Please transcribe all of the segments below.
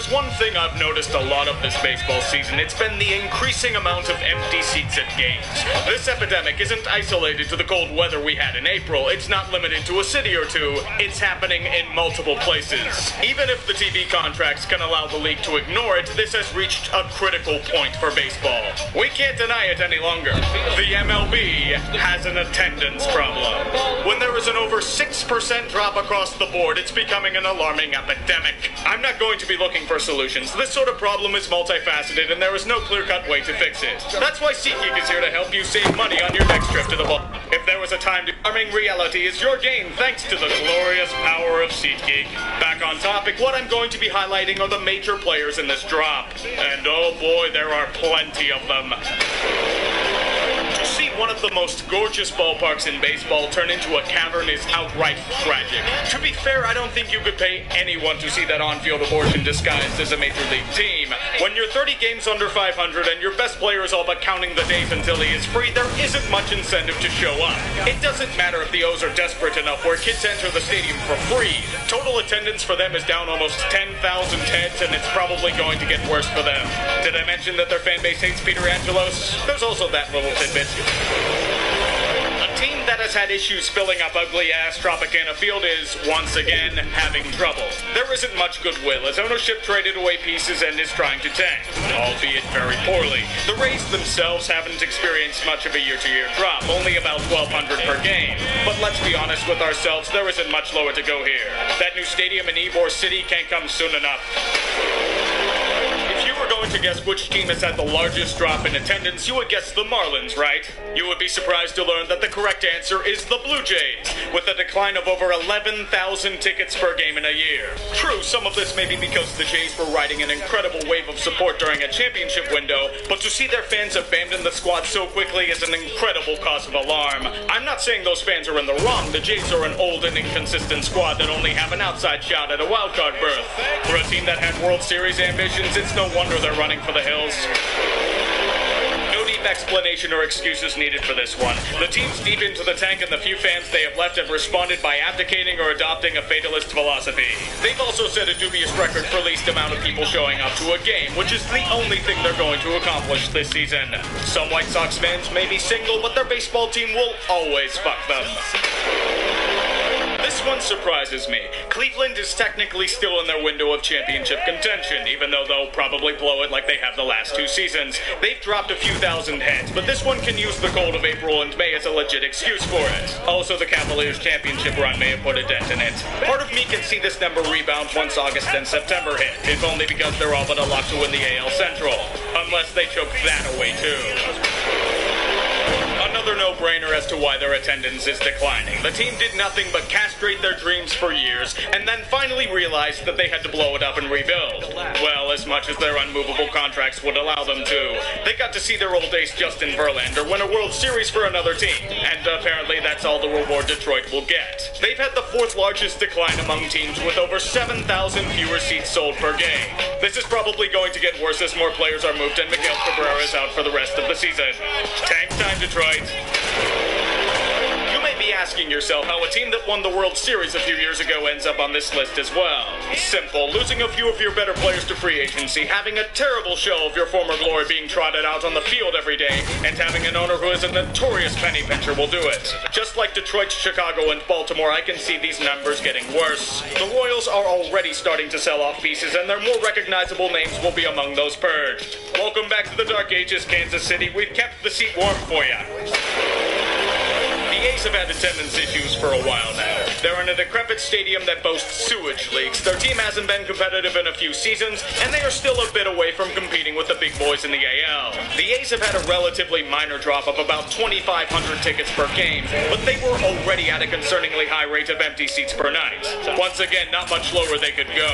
there's one thing I've noticed a lot of this baseball season, it's been the increasing amount of empty seats at games. This epidemic isn't isolated to the cold weather we had in April. It's not limited to a city or two. It's happening in multiple places. Even if the TV contracts can allow the league to ignore it, this has reached a critical point for baseball. We can't deny it any longer. The MLB has an attendance problem. When there is an over 6% drop across the board, it's becoming an alarming epidemic. I'm not going to be looking for solutions. This sort of problem is multifaceted, and there is no clear-cut way to fix it. That's why SeatGeek is here to help you save money on your next trip to the ball. If there was a time to farming, reality is your game thanks to the glorious power of SeatGeek. Back on topic, what I'm going to be highlighting are the major players in this drop. And oh boy, there are plenty of them. To see one of the most gorgeous ballparks in baseball turn into a cavern is outright tragic. To be fair, I don't think you could pay anyone to see that on-field abortion disguised as a major league team. When you're 30 games under 500 and your best player is all but counting the days until he is free, there isn't much incentive to show up. It doesn't matter if the O's are desperate enough where kids enter the stadium for free. Total attendance for them is down almost 10,000 heads, and it's probably going to get worse for them. Did I mention that their fan base hates Peter Angelos? There's also that little tidbit. A team that has had issues filling up ugly-ass Tropicana Field is, once again, having trouble. There isn't much goodwill as ownership traded away pieces and is trying to tank, albeit very poorly. The Rays themselves haven't experienced much of a year-to-year drop, only about 1,200 per game. But let's be honest with ourselves, there isn't much lower to go here. That new stadium in Ybor City can't come soon enough. To guess which team has had the largest drop in attendance, you would guess the Marlins, right? You would be surprised to learn that the correct answer is the Blue Jays, with a decline of over 11,000 tickets per game in a year. True, some of this may be because the Jays were riding an incredible wave of support during a championship window, but to see their fans abandon the squad so quickly is an incredible cause of alarm. I'm not saying those fans are in the wrong. The Jays are an old and inconsistent squad that only have an outside shot at a wildcard berth. For a team that had World Series ambitions, it's no wonder they're running for the hills. No deep explanation or excuses needed for this one. The team's deep into the tank, and the few fans they have left have responded by abdicating or adopting a fatalist philosophy. They've also set a dubious record for least amount of people showing up to a game, which is the only thing they're going to accomplish this season. Some White Sox fans may be single, but their baseball team will always fuck them. This one surprises me. Cleveland is technically still in their window of championship contention, even though they'll probably blow it like they have the last two seasons. They've dropped a few thousand heads, but this one can use the cold of April and May as a legit excuse for it. Also, the Cavaliers' championship run may have put a dent in it. Part of me can see this number rebound once August and September hit, if only because they're all but a lock to win the AL Central. Unless they choke that away too. Another no-brainer as to why their attendance is declining. The team did nothing but castrate their dreams for years, and then finally realized that they had to blow it up and rebuild. Well, as much as their unmovable contracts would allow them to. They got to see their old ace Justin Verlander win a World Series for another team, and apparently that's all the reward Detroit will get. They've had the fourth largest decline among teams with over 7,000 fewer seats sold per game. This is probably going to get worse as more players are moved and Miguel Cabrera is out for the rest of the season. Tank time, Detroit. You may be asking yourself how a team that won the World Series a few years ago ends up on this list as well. Simple. Losing a few of your better players to free agency, having a terrible show of your former glory being trotted out on the field every day, and having an owner who is a notorious penny pincher will do it. Just like Detroit, Chicago, and Baltimore, I can see these numbers getting worse. The Royals are already starting to sell off pieces, and their more recognizable names will be among those purged. Welcome back to the Dark Ages, Kansas City. We've kept the seat warm for you. The A's have had attendance issues for a while now. They're in a decrepit stadium that boasts sewage leaks. Their team hasn't been competitive in a few seasons, and they are still a bit away from competing with the big boys in the AL. The A's have had a relatively minor drop of about 2,500 tickets per game, but they were already at a concerningly high rate of empty seats per night. Once again, not much lower they could go.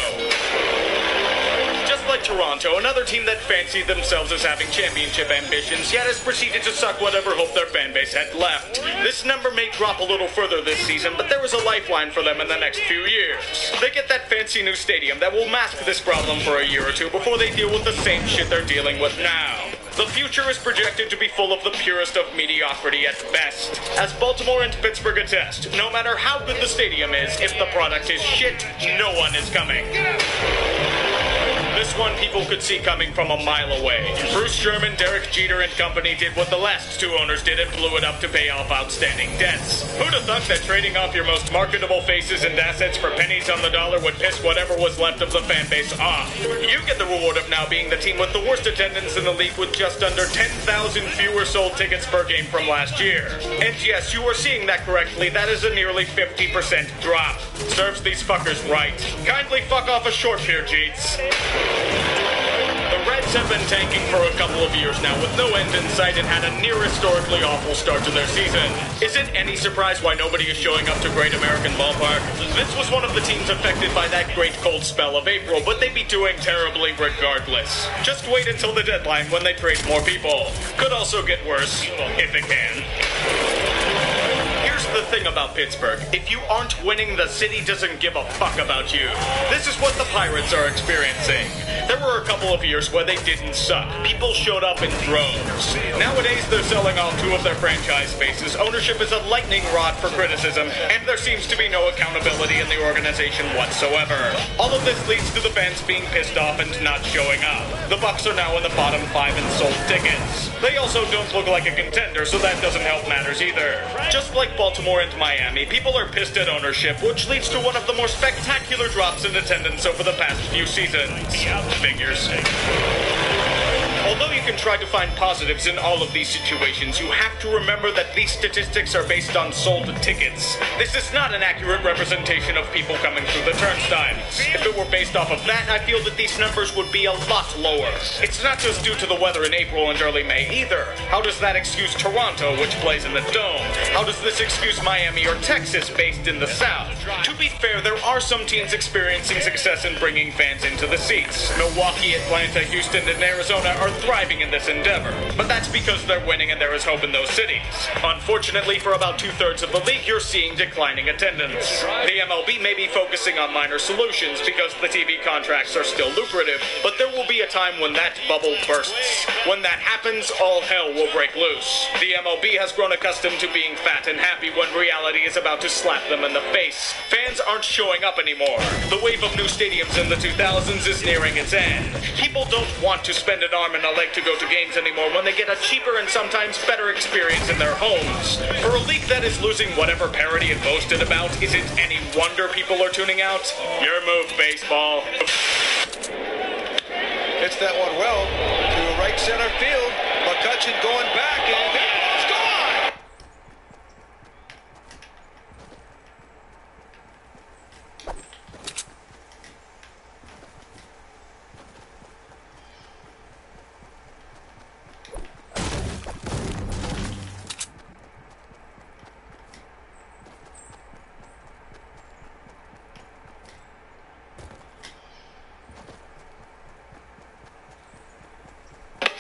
Just like Toronto, another team that fancied themselves as having championship ambitions, yet has proceeded to suck whatever hope their fan base had left. This number may drop a little further this season, but there is a lifeline for them in the next few years. They get that fancy new stadium that will mask this problem for a year or two before they deal with the same shit they're dealing with now. The future is projected to be full of the purest of mediocrity at best. As Baltimore and Pittsburgh attest, no matter how good the stadium is, if the product is shit, no one is coming. This This one people could see coming from a mile away. Bruce Sherman, Derek Jeter, and company did what the last two owners did and blew it up to pay off outstanding debts. Who'd have thought that trading off your most marketable faces and assets for pennies on the dollar would piss whatever was left of the fan base off? You get the reward of now being the team with the worst attendance in the league with just under 10,000 fewer sold tickets per game from last year. And yes, you are seeing that correctly. That is a nearly 50% drop. Serves these fuckers right. Kindly fuck off a short here, Jeets. The Reds have been tanking for a couple of years now with no end in sight and had a near historically awful start to their season. Is it any surprise why nobody is showing up to Great American Ballpark? This was one of the teams affected by that great cold spell of April, but they'd be doing terribly regardless. Just wait until the deadline when they trade more people. Could also get worse, if it can. The thing about Pittsburgh, if you aren't winning, the city doesn't give a fuck about you. This is what the Pirates are experiencing. There were a couple of years where they didn't suck. People showed up in droves. Nowadays, they're selling off two of their franchise faces. Ownership is a lightning rod for criticism, and there seems to be no accountability in the organization whatsoever. All of this leads to the fans being pissed off and not showing up. The Bucks are now in the bottom 5 in sold tickets. They also don't look like a contender, so that doesn't help matters either. Just like Baltimore and Miami, people are pissed at ownership, which leads to one of the more spectacular drops in attendance over the past few seasons. Figures. Although you can try to find positives in all of these situations, you have to remember that these statistics are based on sold tickets. This is not an accurate representation of people coming through the turnstiles. If it were based off of that, I feel that these numbers would be a lot lower. It's not just due to the weather in April and early May either. How does that excuse Toronto, which plays in the Dome? How does this excuse Miami or Texas, based in the South? To be fair, there are some teams experiencing success in bringing fans into the seats. Milwaukee, Atlanta, Houston, and Arizona are thriving in this endeavor, but that's because they're winning and there is hope in those cities. Unfortunately, for about 2/3 of the league, you're seeing declining attendance. The MLB may be focusing on minor solutions because the TV contracts are still lucrative, but there will be a time when that bubble bursts. When that happens, all hell will break loose. The MLB has grown accustomed to being fat and happy when reality is about to slap them in the face. Fans aren't showing up anymore. The wave of new stadiums in the 2000s is nearing its end. People don't want to spend an arm and a leg to go to games anymore when they get a cheaper and sometimes better experience in their homes. For a league that is losing whatever parity it boasted about, is it any wonder people are tuning out? Your move, baseball. Hits that one well to right center field. McCutchen going back and it's gone!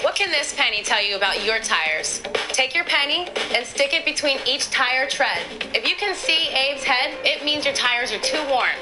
What can this penny tell you about your tires? Take your penny and stick it between each tire tread. If you can see Abe's head, it means your tires are too worn.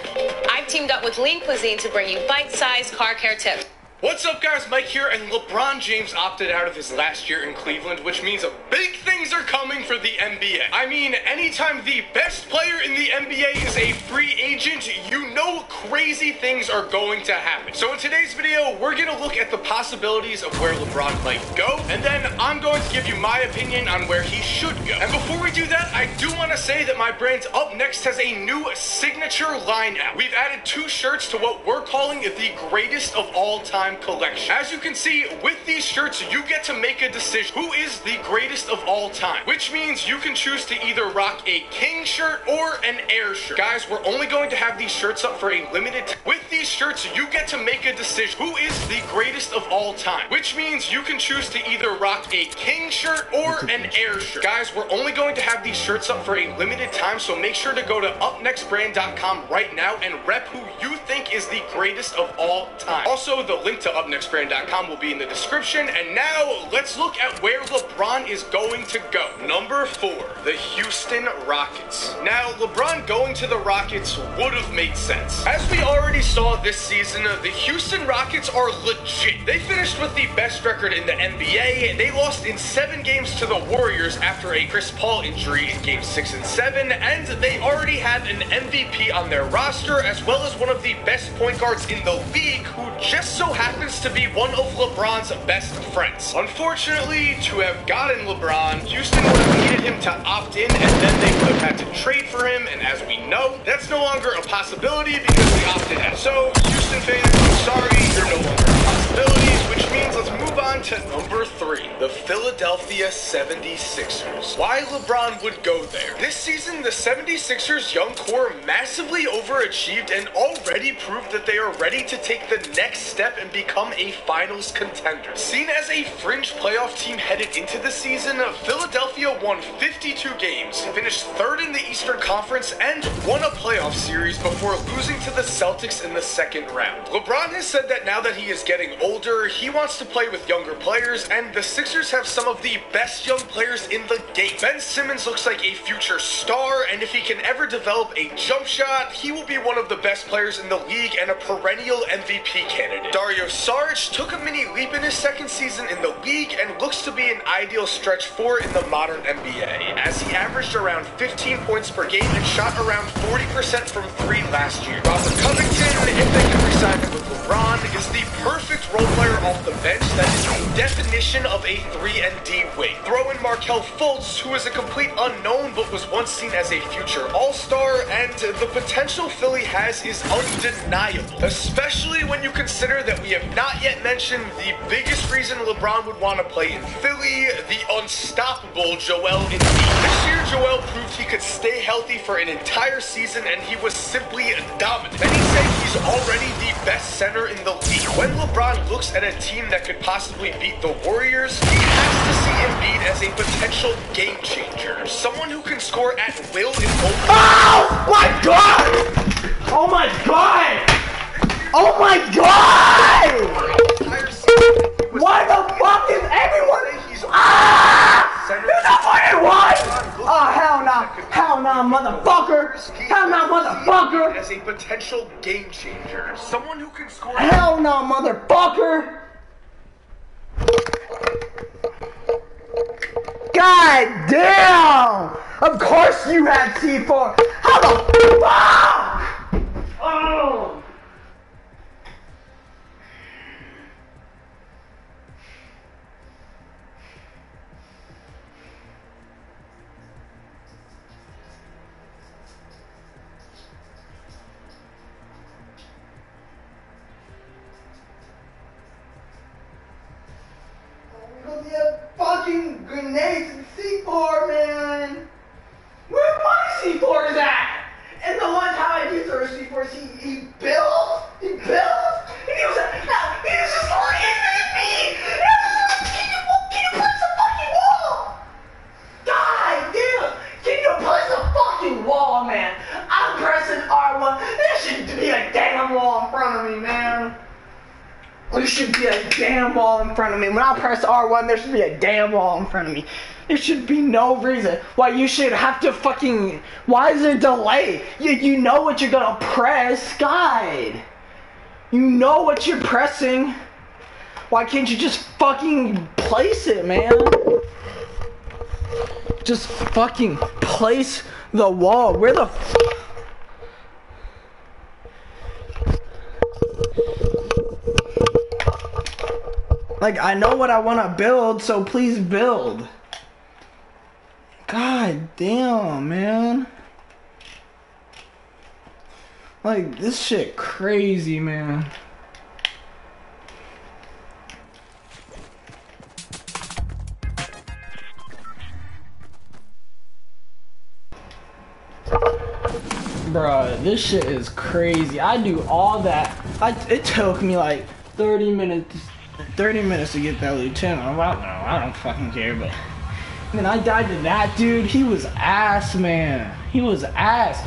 I've teamed up with Lean Cuisine to bring you bite-sized car care tips. What's up, guys? Mike here, and LeBron James opted out of his last year in Cleveland, which means big things are coming for the NBA. I mean, anytime the best player in the NBA is a free agent, you know crazy things are going to happen. So in today's video, we're going to look at the possibilities of where LeBron might go, and then I'm going to give you my opinion on where he should go. And before we do that, I do want to say that my brand Up Next has a new signature line out. We've added 2 shirts to what we're calling the greatest of all time collection. As you can see, with these shirts, you get to make a decision who is the greatest of all time, which means you can choose to either rock a King shirt or an Air shirt. Guys, we're only going to have these shirts up for a limited time. With these shirts, you get to make a decision who is the greatest of all time, which means you can choose to either rock a King shirt or an Air shirt. Guys, we're only going to have these shirts up for a limited time, so make sure to go to upnextbrand.com right now and rep who you think is the greatest of all time. Also, the link to upnextbrand.com will be in the description. And now let's look at where LeBron is going to go. Number 4, the Houston Rockets. Now, LeBron going to the Rockets would have made sense. As we already saw this season, the Houston Rockets are legit. They finished with the best record in the NBA. They lost in 7 games to the Warriors after a Chris Paul injury in games 6 and 7, and they already had an MVP on their roster, as well as one of the best point guards in the league who just so happens to be one of LeBron's best friends. Unfortunately, to have gotten LeBron, Houston would have needed him to opt in, and then they would have had to trade for him, and as we know, that's no longer a possibility because they opted out. So, Houston fans, I'm sorry, you're no longer a possibility, which means let's move on to number 3, the Philadelphia 76ers. Why LeBron would go there? This season, the 76ers young core massively overachieved and already proved that they are ready to take the next step and become a finals contender. Seen as a fringe playoff team headed into the season, Philadelphia won 52 games, finished 3rd in the Eastern Conference, and won a playoff series before losing to the Celtics in the 2nd round. LeBron has said that now that he is getting older, he wants to play with younger players, and the Sixers have some of the best young players in the game. Ben Simmons looks like a future star, and if he can ever develop a jump shot, he will be one of the best players in the league and a perennial MVP candidate. Dario Saric took a mini leap in his 2nd season in the league and looks to be an ideal stretch 4 in the modern NBA, as he averaged around 15 points per game and shot around 40% from 3 last year. Robert Covington, if they can re-sign him with LeBron, is the perfect role player off the bench that is the definition of a 3-and-D wing. Throw in Markelle Fultz, who is a complete unknown but was once seen as a future all-star, and the potential Philly has is undeniable, especially when you consider that we have not yet mentioned the biggest reason LeBron would want to play in Philly, the unstoppable Joel Embiid. This year, Joel proved he could stay healthy for an entire season, and he was simply dominant. Many say he's already the best center in the league. When LeBron looks at a team that could possibly beat the Warriors, he has to see Embiid as a potential game changer, someone who can score at will in open. Oh my god! Oh my god! Oh my god! Why the fuck is everyone? Ah! You're the fucking one! Oh hell no! Hell no, motherfucker! Hell no, motherfucker! As a potential game changer, someone who can score. Hell no, motherfucker! God damn! Of course you had C4. How the fuck? Oh! Fucking grenades and C4, man! Where my C4 is at? And the one time I do throw C4s, he built? He built? And he was just looking at me! Can you place a fucking wall? God damn! Can you place a fucking wall, man? I'm pressing R1. There should be a damn wall in front of me, man. There should be a damn wall in front of me. When I press R1, there should be a damn wall in front of me. There should be no reason why you should have to fucking... Why is there a delay? You know what you're gonna press, God. You know what you're pressing. Why can't you just fucking place it, man? Just fucking place the wall. Where the... Like, I know what I want to build, so please build. God damn, man. Like, this shit crazy, man. Bruh, this shit is crazy. I do all that. It took me like 30 minutes to get that lieutenant. I don't fucking care, but then I died to that dude. He was ass, man. He was ass.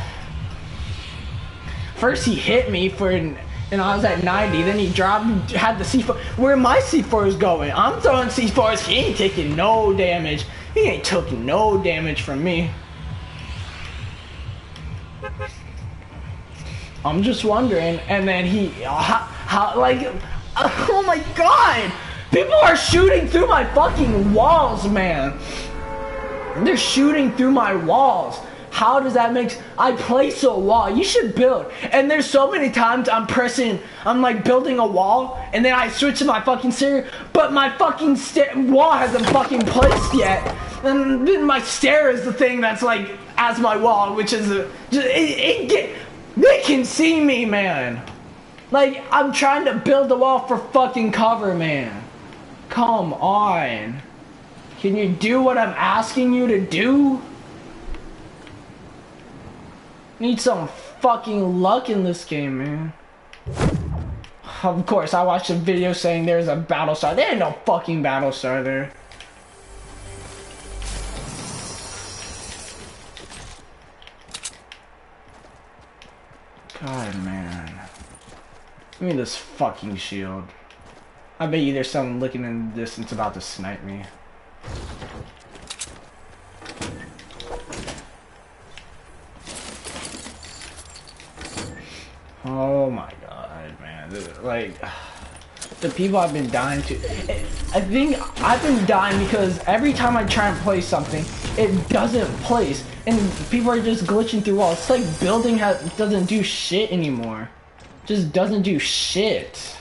First he hit me and I was at 90. Then he dropped, had the C4. Where my C4 is going? I'm throwing C4s. He ain't taking no damage. He ain't taking no damage from me. I'm just wondering. And then oh my god! People are shooting through my fucking walls, man. They're shooting through my walls. How does that make? I place a wall. You should build. And there's so many times I'm like building a wall, and then I switch to my fucking stair, but my fucking wall hasn't fucking placed yet. And then my stair is the thing that's like as my wall, which is they can see me, man. Like, I'm trying to build the wall for fucking cover, man. Come on. Can you do what I'm asking you to do? Need some fucking luck in this game, man. Of course, I watched a video saying there's a battle star. There ain't no fucking battle star there. God, man. Give me this fucking shield. I bet you there's someone looking in the distance about to snipe me. Oh my god, man. Like, the people I've been dying to. I think I've been dying because every time I try and play something, it doesn't place. And people are just glitching through walls. It's like building doesn't do shit anymore. Just doesn't do shit.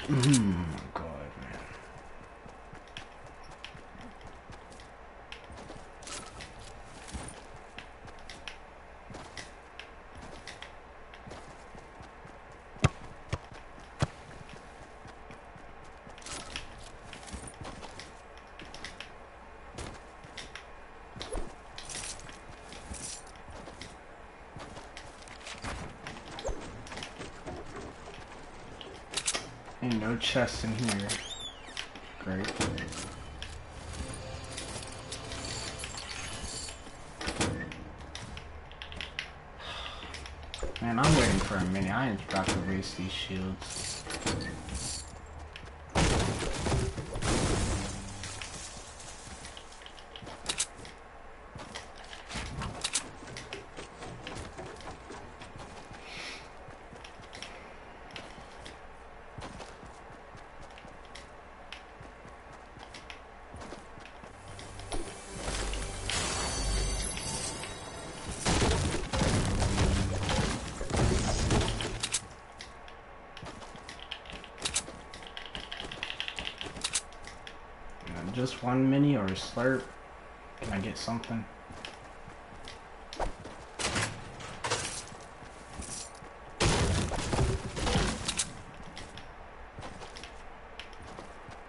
God, man. Ain't no chest in here. Great. Man, I'm waiting for a minute. I ain't about to waste these shields. Just one mini or a slurp? Can I get something?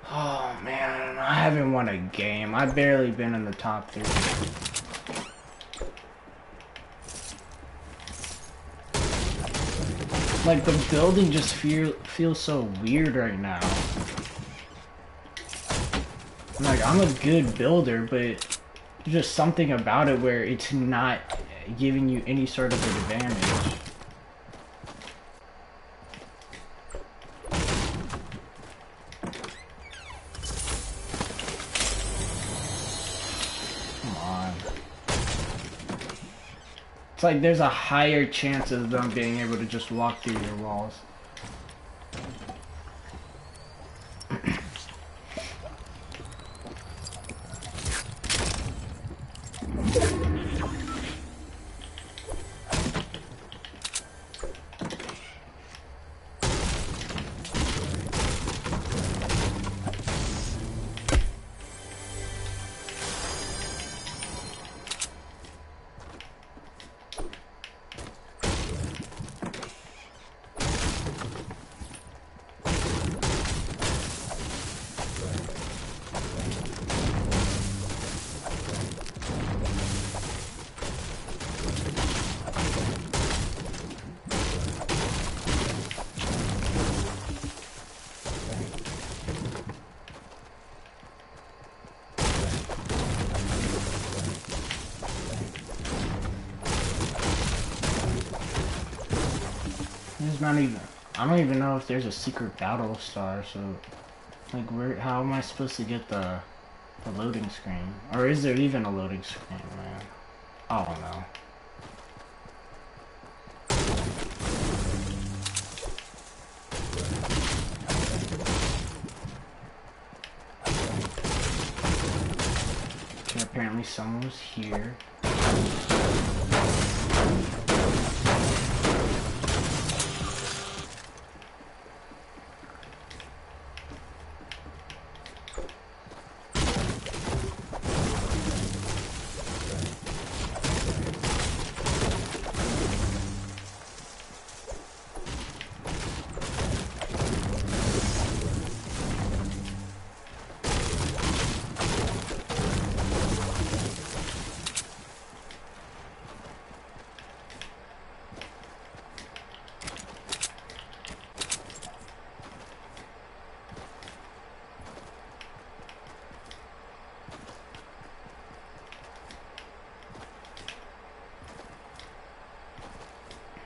Oh man, I haven't won a game. I've barely been in the top 3. Like, the building just feels so weird right now. Like, I'm a good builder, but there's just something about it where it's not giving you any sort of advantage. Come on. It's like there's a higher chance of them being able to just walk through your walls. There's not even... I don't even know if there's a secret battle star, so... Like, how am I supposed to get the loading screen? Or is there even a loading screen, man? I don't know. Okay, apparently someone was here.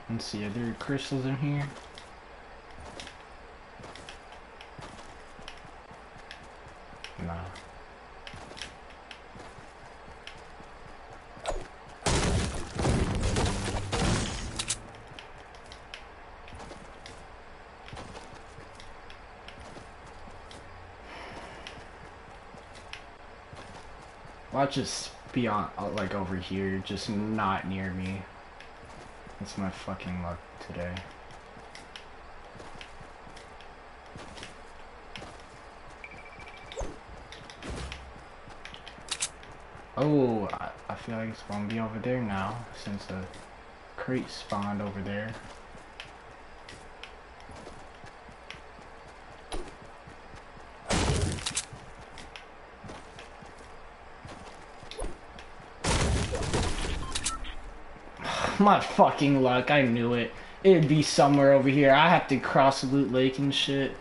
Let's see, are there crystals in here? Nah. Watch just be on, like over here, just not near me. That's my fucking luck today. Oh, I feel like it's gonna be over there now, since a crate spawned over there. My fucking luck, I knew it. It'd be somewhere over here. I have to cross Loot Lake and shit.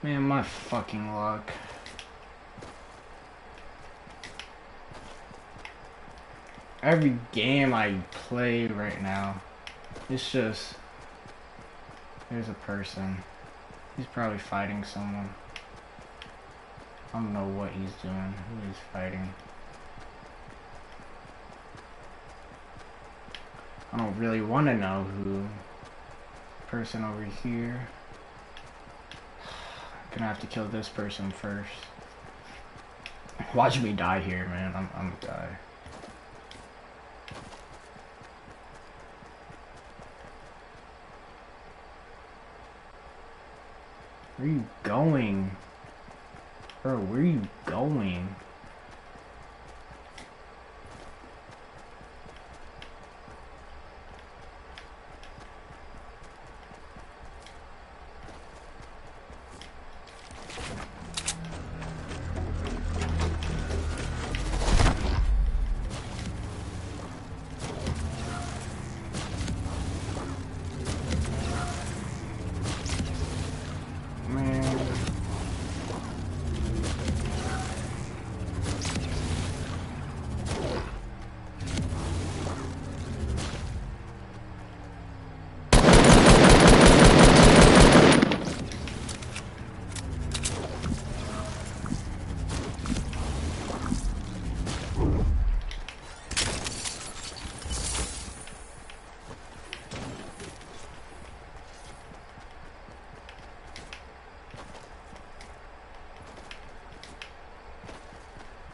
Man, my fucking luck. Every game I play right now, it's just... There's a person. He's probably fighting someone. I don't know what he's doing, who he's fighting. I don't really want to know who. Person over here. Gonna have to kill this person first. Watch me die here, man. I'm gonna die. Where are you going? Bro, where are you going?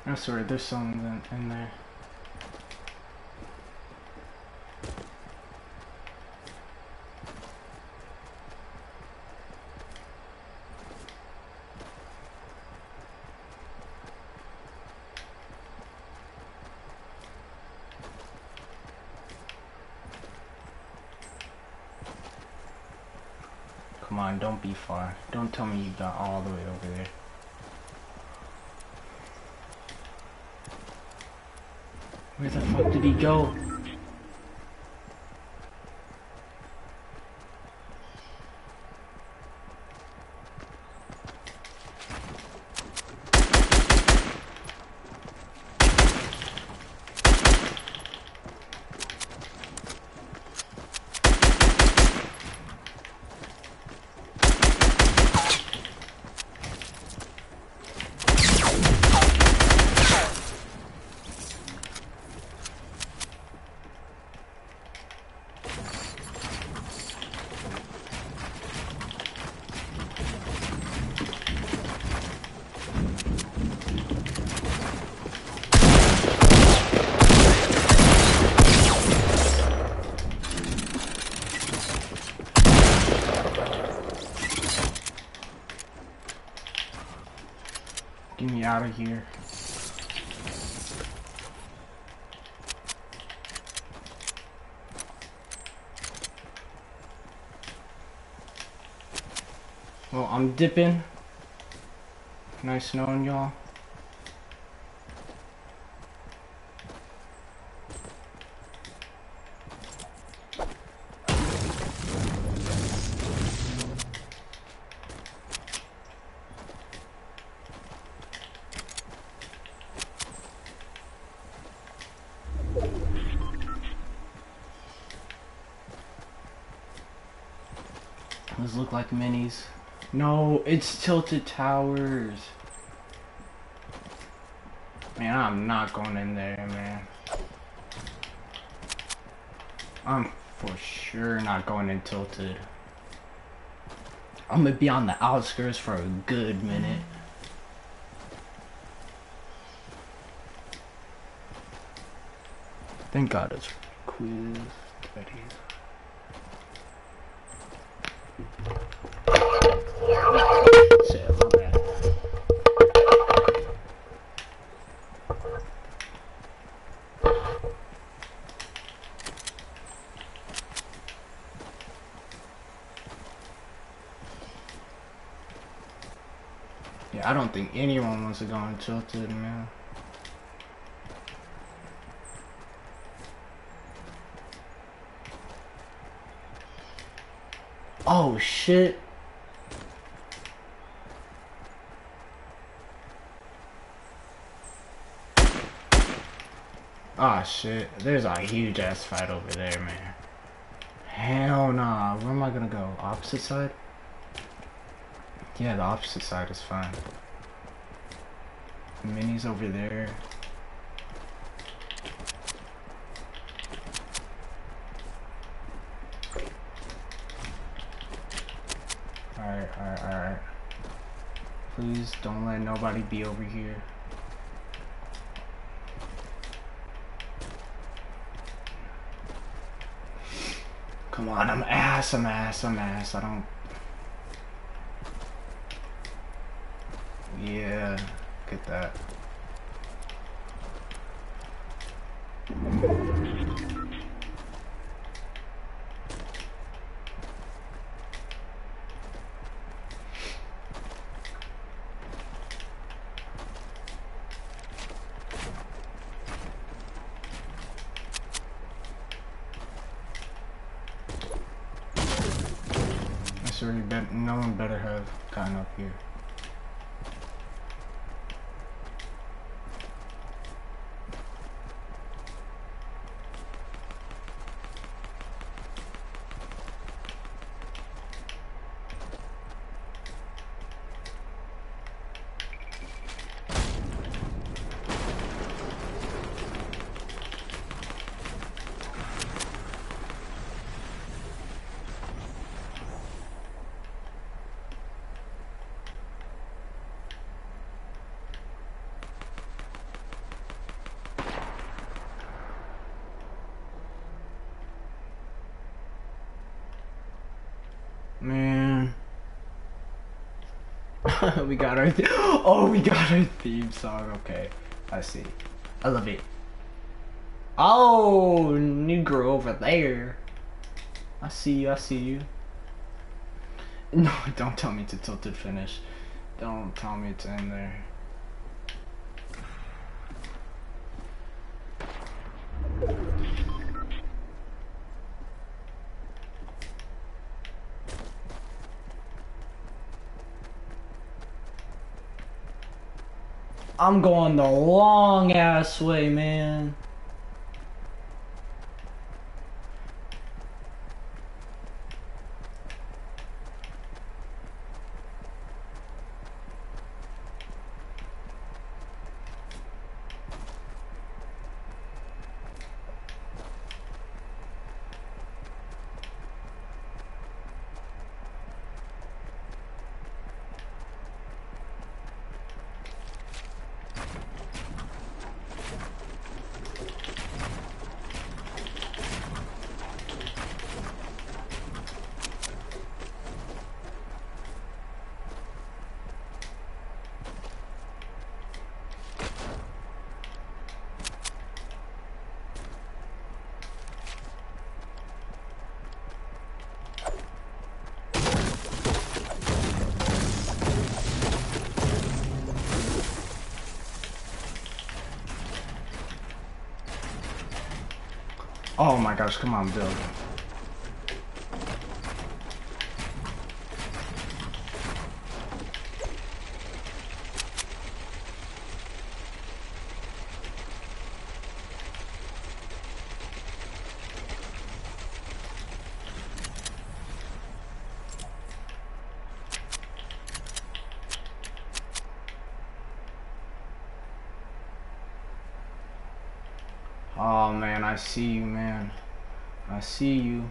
I swear, there's something in there. Come on, don't be far. Don't tell me you got all the way over there. Where the fuck did he go? out of here. Well, I'm dipping. Nice knowing y'all. Those look like minis. No, it's Tilted Towers. Man, I'm not going in there, man. I'm for sure not going in Tilted. I'm gonna be on the outskirts for a good minute. Thank God it's quiz ready. Shit, my bad. Yeah, I don't think anyone wants to go on Tilted, man. Oh shit. Ah shit. There's a huge ass fight over there, man. Hell nah. Where am I gonna go? Opposite side? Yeah, the opposite side is fine. The mini's over there. Alright. Please don't let nobody be over here. Come on, I'm ass. I don't... Yeah, get that. No one better have gotten up here. Man. we got our theme song. Okay, I see. I love it. Oh, Negro over there. I see you. No, don't tell me to Tilted finish. Don't tell me to end there. I'm going the long ass way, man. Oh my gosh, come on, Bill. Oh man, I see you, man. I see you.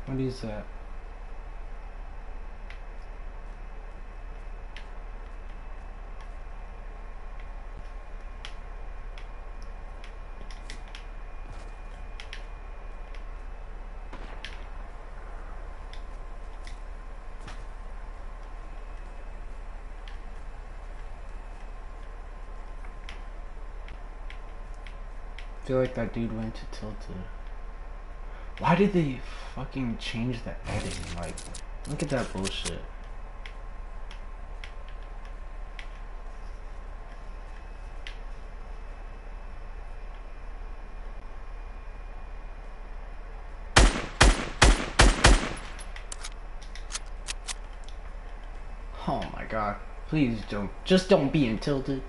What is that? I feel like that dude went to Tilted. Why did they fucking change the editing? Like, look at that bullshit. Oh my god. Please don't. Just don't be in Tilted.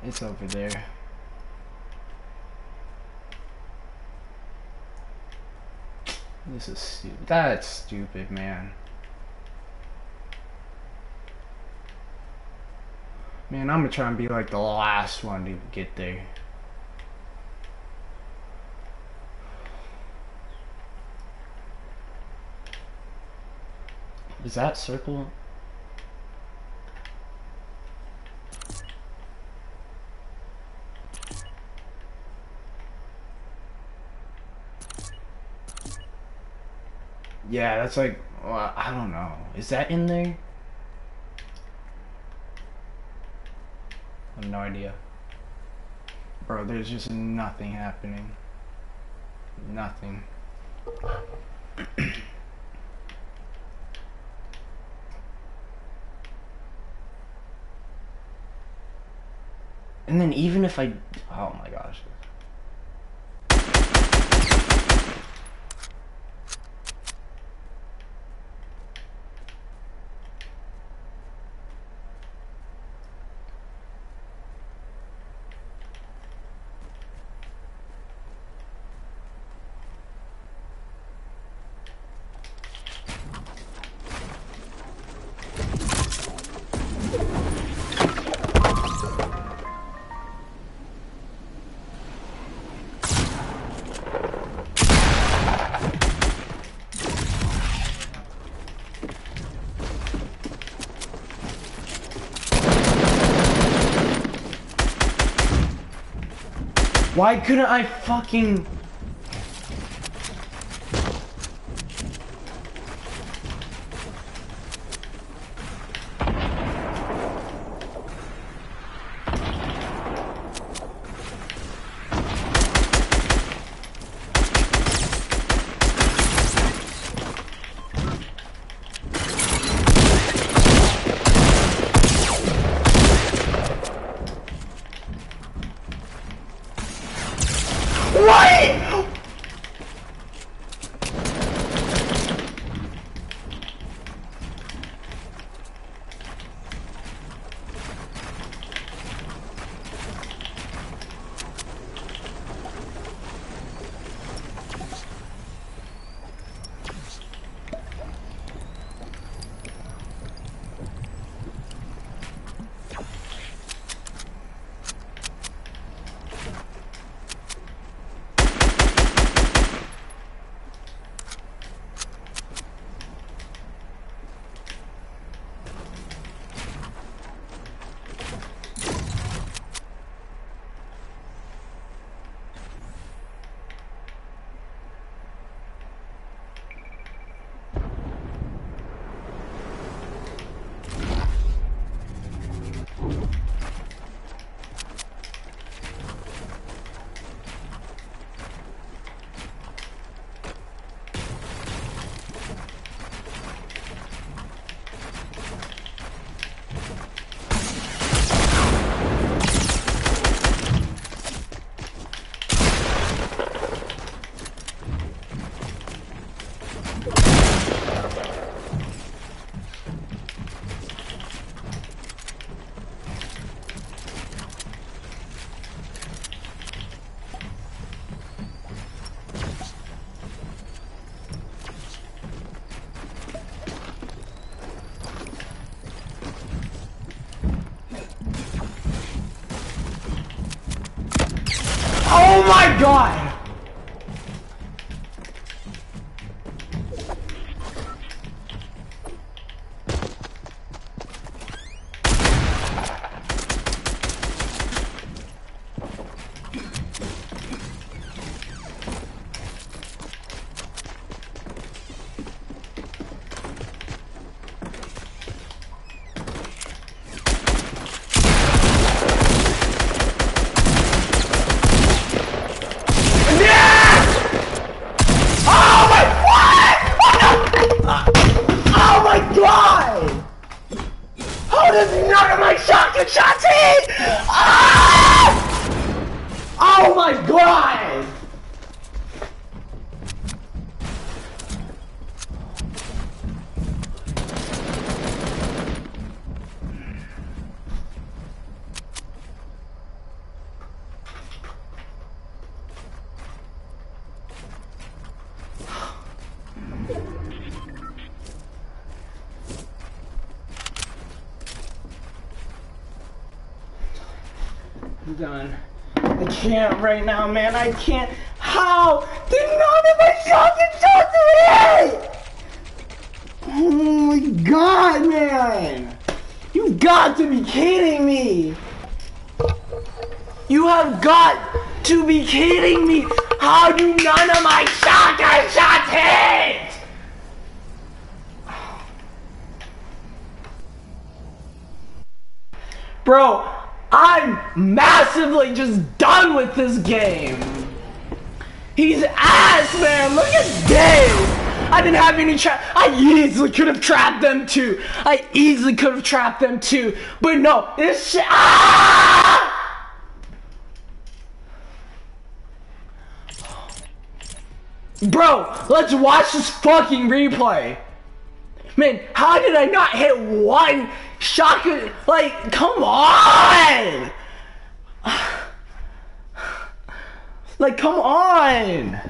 It's over there. This is stupid. That's stupid, man. Man, I'm gonna try and be like the last one to get there. Is that circle? Yeah, that's like, well, I don't know. Is that in there? I have no idea. Bro, there's just nothing happening. Nothing. And then even if I, oh my gosh. Why couldn't I fucking... What? Oh my god! How does none of my shotgun shots hit? Ah! Oh my god! I'm done. I can't right now, man. I can't. How did none of my shotgun shots hit? Oh my god, man. You got to be kidding me. You have got to be kidding me. How do none of my shotgun shots hit? Bro, I'm massively just done with this game. He's ass, man. Look at this. I didn't have any trap. I easily could have trapped them too. I easily could have trapped them too. But no, this shit. Ah! Bro, let's watch this fucking replay. Man, how did I not hit one shotgun? Like, come on! Like, come on!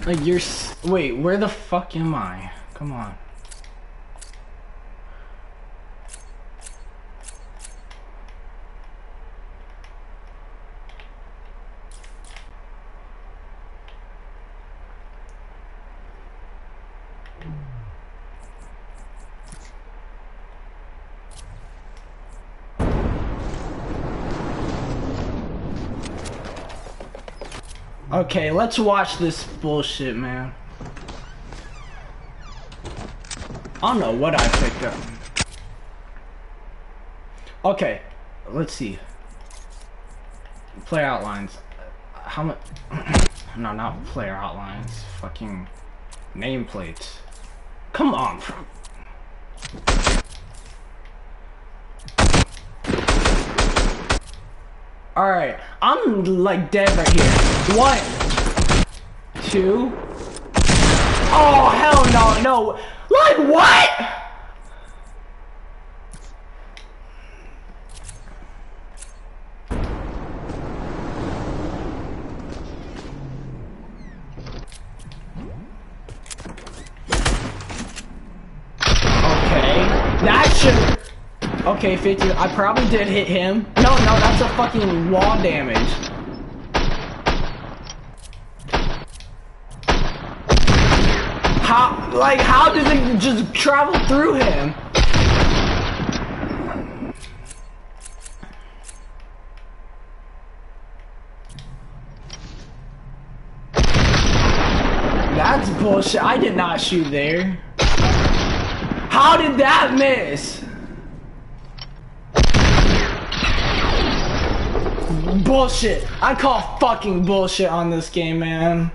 Like wait, where the fuck am I? Come on. Okay, let's watch this bullshit, man. I don't know what I picked up. Okay, let's see. Player outlines. How much? No, not player outlines. Fucking nameplates. Come on. Alright, I'm like dead right here. 1, 2. Oh, hell no, no. Like, what? Okay, that should. Okay, 50. I probably did hit him. No, that's a fucking wall damage. How did they just travel through him? bullshit. I did not shoot there. How did that miss? Bullshit. I call fucking bullshit on this game, man.